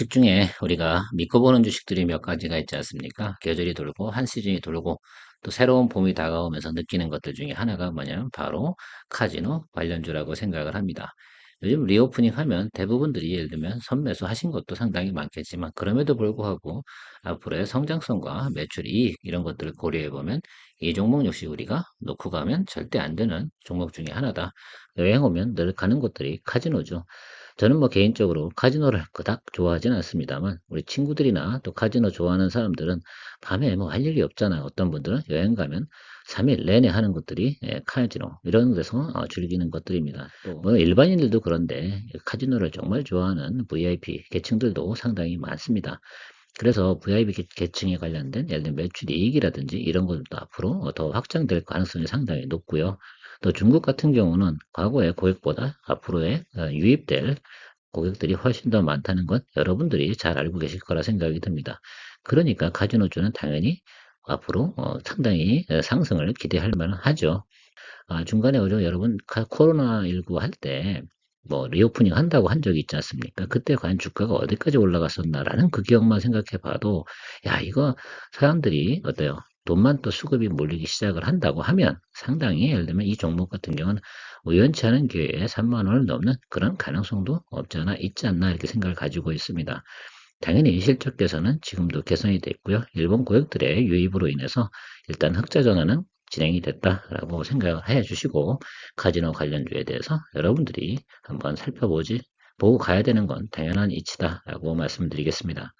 주식 중에 우리가 믿고 보는 주식들이 몇 가지가 있지 않습니까? 계절이 돌고 한 시즌이 돌고 또 새로운 봄이 다가오면서 느끼는 것들 중에 하나가 뭐냐면 바로 카지노 관련주라고 생각을 합니다. 요즘 리오프닝 하면 대부분들이 예를 들면 선매수 하신 것도 상당히 많겠지만 그럼에도 불구하고 앞으로의 성장성과 매출 이익 이런 것들을 고려해 보면 이 종목 역시 우리가 놓고 가면 절대 안 되는 종목 중에 하나다. 여행 오면 늘 가는 곳들이 카지노죠. 저는 뭐 개인적으로 카지노를 그닥 좋아하진 않습니다만 우리 친구들이나 또 카지노 좋아하는 사람들은 밤에 뭐 할 일이 없잖아요. 어떤 분들은 여행 가면 3일 내내 하는 것들이 카지노 이런 데서 즐기는 것들입니다. 또 뭐 일반인들도 그런데 카지노를 정말 좋아하는 VIP 계층들도 상당히 많습니다. 그래서 VIP 계층에 관련된 예를 들면 매출 이익이라든지 이런 것들도 앞으로 더 확장될 가능성이 상당히 높고요. 또 중국 같은 경우는 과거의 고객보다 앞으로의 유입될 고객들이 훨씬 더 많다는 건 여러분들이 잘 알고 계실 거라 생각이 듭니다. 그러니까 카지노주는 당연히 앞으로 상당히 상승을 기대할 만은 하죠. 중간에 여러분 코로나19 할 때 뭐 리오프닝 한다고 한 적이 있지 않습니까? 그때 과연 주가가 어디까지 올라갔었나라는 그 기억만 생각해 봐도 야, 이거 사람들이 어때요? 돈만 또 수급이 몰리기 시작을 한다고 하면 상당히 예를 들면 이 종목 같은 경우는 우연치 않은 기회에 3만 원을 넘는 그런 가능성도 없지 않아 있지 않나 이렇게 생각을 가지고 있습니다. 당연히 실적 개선은 지금도 개선이 됐고요. 일본 고객들의 유입으로 인해서 일단 흑자 전환은 진행이 됐다라고 생각을 해 주시고 카지노 관련주에 대해서 여러분들이 한번 보고 가야 되는 건 당연한 이치다라고 말씀드리겠습니다.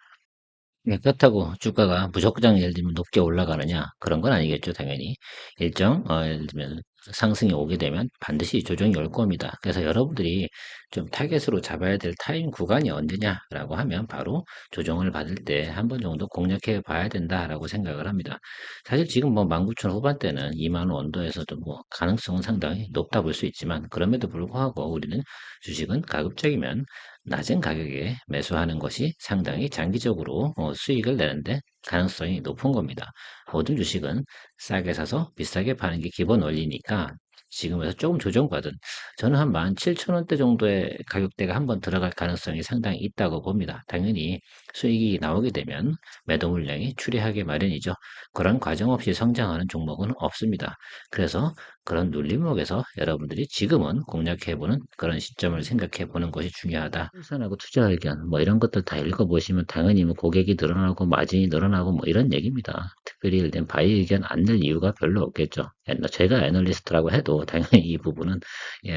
네, 그렇다고 주가가 무조건 예를 들면 높게 올라가느냐 그런 건 아니겠죠. 당연히 일정 예를 들면 상승이 오게 되면 반드시 조정이 올 겁니다. 그래서 여러분들이 좀 타겟으로 잡아야 될 타임 구간이 언제냐라고 하면 바로 조정을 받을 때 한 번 정도 공략해 봐야 된다라고 생각을 합니다. 사실 지금 뭐 19,000 후반대는 2만 원 언더에서도 뭐 가능성은 상당히 높다 볼 수 있지만 그럼에도 불구하고 우리는 주식은 가급적이면 낮은 가격에 매수하는 것이 상당히 장기적으로 수익을 내는데 가능성이 높은 겁니다. 모든 주식은 싸게 사서 비싸게 파는 게 기본 원리니까 지금에서 조금 조정받은 저는 한 17,000원대 정도의 가격대가 한번 들어갈 가능성이 상당히 있다고 봅니다. 당연히 수익이 나오게 되면 매도 물량이 추리하게 마련이죠. 그런 과정 없이 성장하는 종목은 없습니다. 그래서 그런 눌림목에서 여러분들이 지금은 공략해보는 그런 시점을 생각해보는 것이 중요하다. 생산하고 투자 의견 뭐 이런 것들 다 읽어보시면 당연히 뭐 고객이 늘어나고 마진이 늘어나고 뭐 이런 얘기입니다. 특별히 예를 들면 바이 의견 안 낼 이유가 별로 없겠죠. 제가 애널리스트라고 해도 당연히 이 부분은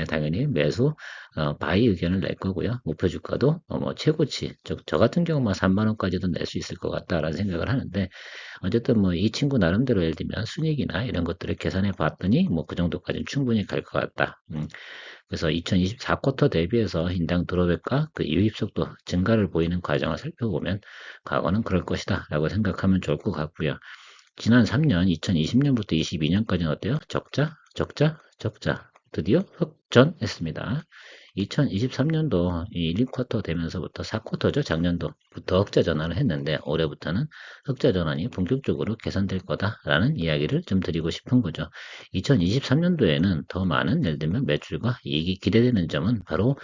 당연히 매수 바이 의견을 낼 거고요. 목표 주가도 뭐 최고치 저 같은 경우만 3만 원까지도 낼 수 있을 것 같다라는 생각을 하는데 어쨌든 뭐 이 친구 나름대로 예를 들면 순이익이나 이런 것들을 계산해 봤더니 뭐 그 정도까지는 충분히 갈 것 같다. 그래서 2024 쿼터 대비해서 인당 드롭백과 그 유입 속도 증가를 보이는 과정을 살펴보면 과거는 그럴 것이다 라고 생각하면 좋을 것 같고요. 지난 3년 2020년부터 22년까지는 어때요? 적자, 적자, 적자. 드디어 흑전했습니다. 2023년도 1, 2쿼터 되면서부터 4쿼터죠. 작년도부터 흑자 전환을 했는데 올해부터는 흑자 전환이 본격적으로 개선될 거다라는 이야기를 좀 드리고 싶은 거죠. 2023년도에는 더 많은 예를 들면 매출과 이익이 기대되는 점은 바로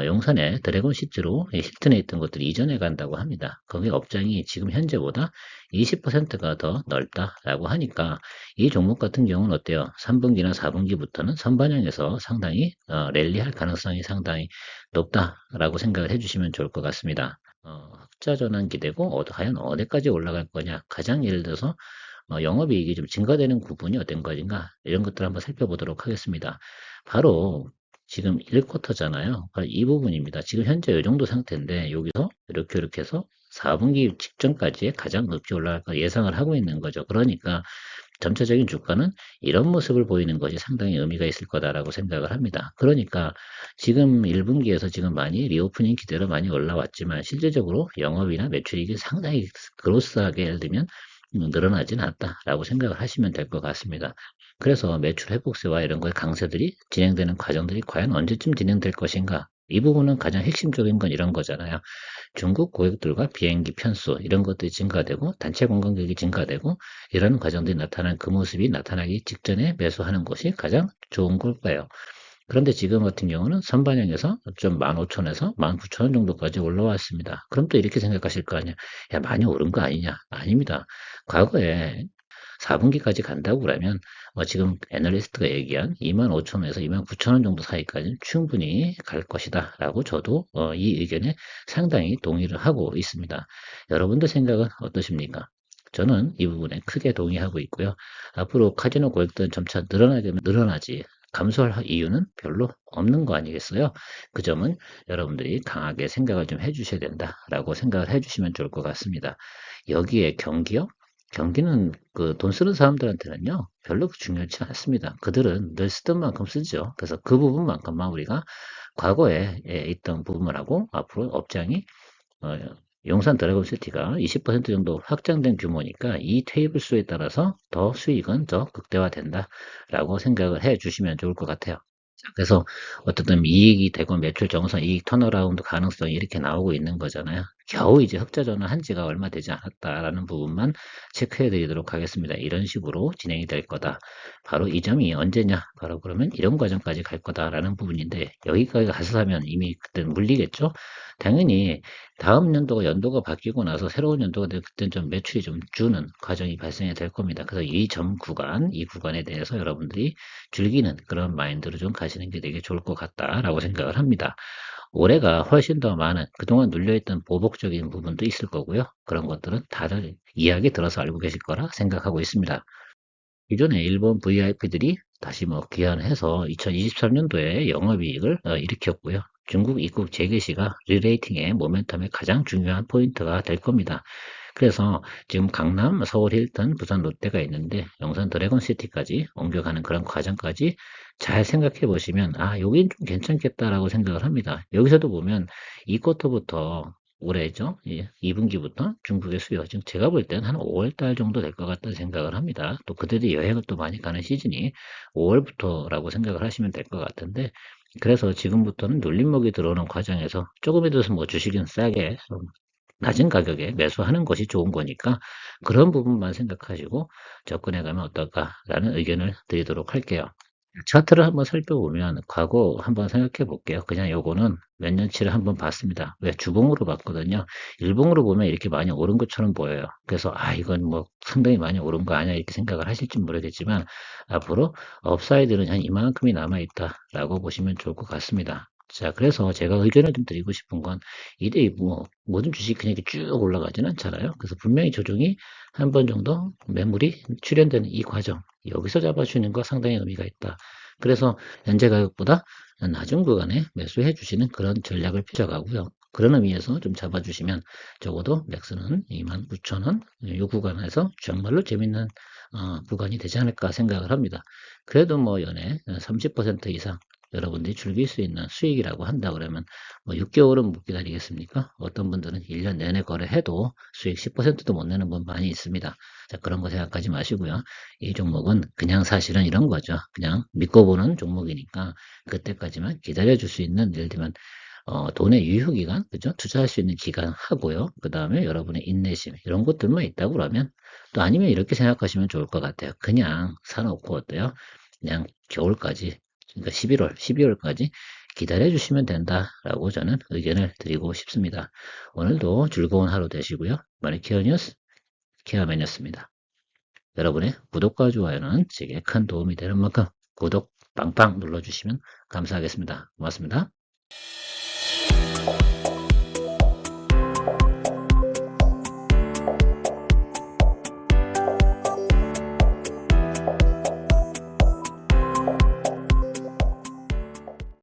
용산의 드래곤 시티로 힐튼에 있던 것들이 이전해 간다고 합니다. 거기 업장이 지금 현재보다 20%가 더 넓다라고 하니까 이 종목 같은 경우는 어때요? 3분기나 4분기부터는 선반영해서 상당히 랠리할 가능성이 상당히 높다라고 생각을 해주시면 좋을 것 같습니다. 흑자 전환 기대고 과연 어디까지 올라갈 거냐? 가장 예를 들어서 영업이익이 좀 증가되는 부분이 어떤 것인가? 이런 것들을 한번 살펴보도록 하겠습니다. 바로 지금 1쿼터잖아요. 바로 이 부분입니다. 지금 현재 이 정도 상태인데 여기서 이렇게 해서 4분기 직전까지의 가장 높게 올라갈 거 예상을 하고 있는 거죠. 그러니까 전체적인 주가는 이런 모습을 보이는 것이 상당히 의미가 있을 거다라고 생각을 합니다. 그러니까 지금 1분기에서 지금 많이 리오프닝 기대로 많이 올라왔지만 실제적으로 영업이나 매출이익이 상당히 그로스하게 예를 들면 늘어나진 않았다라고 생각을 하시면 될 것 같습니다. 그래서 매출 회복세와 이런 거의 강세들이 진행되는 과정들이 과연 언제쯤 진행될 것인가? 이 부분은 가장 핵심적인 건 이런 거잖아요. 중국 고객들과 비행기 편수 이런 것들이 증가되고 단체 관광객이 증가되고 이런 과정들이 나타난 그 모습이 나타나기 직전에 매수하는 것이 가장 좋은 걸까요? 그런데 지금 같은 경우는 선반영에서 좀 15,000에서 19,000원 정도까지 올라왔습니다. 그럼 또 이렇게 생각하실 거 아니야. 야, 많이 오른 거 아니냐? 아닙니다. 과거에 4분기까지 간다고 그러면 지금 애널리스트가 얘기한 25,000원에서 29,000원 정도 사이까지는 충분히 갈 것이다 라고 저도 이 의견에 상당히 동의를 하고 있습니다. 여러분들 생각은 어떠십니까? 저는 이 부분에 크게 동의하고 있고요. 앞으로 카지노 고액들은 점차 늘어나게 늘어나지 감소할 이유는 별로 없는 거 아니겠어요? 그 점은 여러분들이 강하게 생각을 좀 해주셔야 된다라고 생각을 해주시면 좋을 것 같습니다. 여기에 경기요? 경기는 그 돈 쓰는 사람들한테는요, 별로 중요치 않습니다. 그들은 늘 쓰던 만큼 쓰죠. 그래서 그 부분만큼만 우리가 과거에 있던 부분을 하고 앞으로 업장이 어, 용산 드래곤시티가 20% 정도 확장된 규모니까 이 테이블 수에 따라서 더 수익은 더 극대화된다라고 생각을 해 주시면 좋을 것 같아요. 자, 그래서 어쨌든 이익이 되고 매출 정상, 이익 턴어라운드 가능성이 이렇게 나오고 있는 거잖아요. 겨우 이제 흑자 전환한 지가 얼마 되지 않았다라는 부분만 체크해 드리도록 하겠습니다. 이런 식으로 진행이 될 거다. 바로 이 점이 언제냐? 바로 그러면 이런 과정까지 갈 거다라는 부분인데 여기까지 가서 하면 이미 그때 물리겠죠? 당연히 다음 연도가 바뀌고 나서 새로운 연도가 될 그때는 좀 매출이 좀 주는 과정이 발생이 될 겁니다. 그래서 이 구간에 대해서 여러분들이 즐기는 그런 마인드로 좀 가시는 게 되게 좋을 것 같다라고 생각을 합니다. 올해가 훨씬 더 많은 그동안 눌려있던 보복적인 부분도 있을 거고요. 그런 것들은 다들 이야기 들어서 알고 계실 거라 생각하고 있습니다. 기존에 일본 VIP들이 다시 귀환해서 2023년도에 영업이익을 일으켰고요. 중국 입국 재개시가 리레이팅의 모멘텀의 가장 중요한 포인트가 될 겁니다. 그래서 지금 강남, 서울 힐튼, 부산 롯데가 있는데 영산 드래곤시티까지 옮겨가는 그런 과정까지 잘 생각해 보시면 여긴 좀 괜찮겠다라고 생각을 합니다. 여기서도 보면 이 쿼터부터 올해죠. 예, 2분기부터 중국의 수요, 지금 제가 볼 때는 한 5월 달 정도 될 것 같다는 생각을 합니다. 또 그들이 여행을 또 많이 가는 시즌이 5월부터라고 생각을 하시면 될 것 같은데, 그래서 지금부터는 눌림목이 들어오는 과정에서 조금이라도 주식은 싸게 낮은 가격에 매수하는 것이 좋은 거니까 그런 부분만 생각하시고 접근해 가면 어떨까라는 의견을 드리도록 할게요. 차트를 한번 살펴보면 과거 한번 생각해 볼게요. 그냥 요거는 몇 년치를 한번 봤습니다. 왜 주봉으로 봤거든요. 일봉으로 보면 이렇게 많이 오른 것처럼 보여요. 그래서 이건 상당히 많이 오른 거 아니야 이렇게 생각을 하실지 모르겠지만 앞으로 업사이드는 한 이만큼이 남아 있다라고 보시면 좋을 것 같습니다. 자, 그래서 제가 의견을 좀 드리고 싶은 건 이게 모든 주식이 그냥 이렇게 쭉 올라가지는 않잖아요. 그래서 분명히 조정이 한 번 정도 매물이 출현되는 이 과정 여기서 잡아주는 거 상당히 의미가 있다. 그래서 현재 가격보다 낮은 구간에 매수해 주시는 그런 전략을 펼쳐가고요. 그런 의미에서 좀 잡아주시면 적어도 맥스는 29,000원 이 구간에서 정말로 재밌는 구간이 되지 않을까 생각을 합니다. 그래도 연에 30% 이상 여러분들이 즐길 수 있는 수익이라고 한다 그러면 6개월은 못 기다리겠습니까? 어떤 분들은 1년 내내 거래해도 수익 10%도 못 내는 분 많이 있습니다. 자, 그런 거 생각하지 마시고요. 이 종목은 그냥 사실은 이런 거죠. 그냥 믿고 보는 종목이니까 그때까지만 기다려 줄 수 있는 예를 들면 돈의 유효기간, 그죠? 투자할 수 있는 기간 하고요. 그 다음에 여러분의 인내심, 이런 것들만 있다고 그러면 또 아니면 이렇게 생각하시면 좋을 것 같아요. 그냥 사놓고 어때요? 그냥 겨울까지, 그러니까 11월, 12월까지 기다려 주시면 된다라고 저는 의견을 드리고 싶습니다. 오늘도 즐거운 하루 되시고요. 마니케어 뉴스 케어맨이었습니다. 여러분의 구독과 좋아요는 제게 큰 도움이 되는 만큼 구독 빵빵 눌러주시면 감사하겠습니다. 고맙습니다.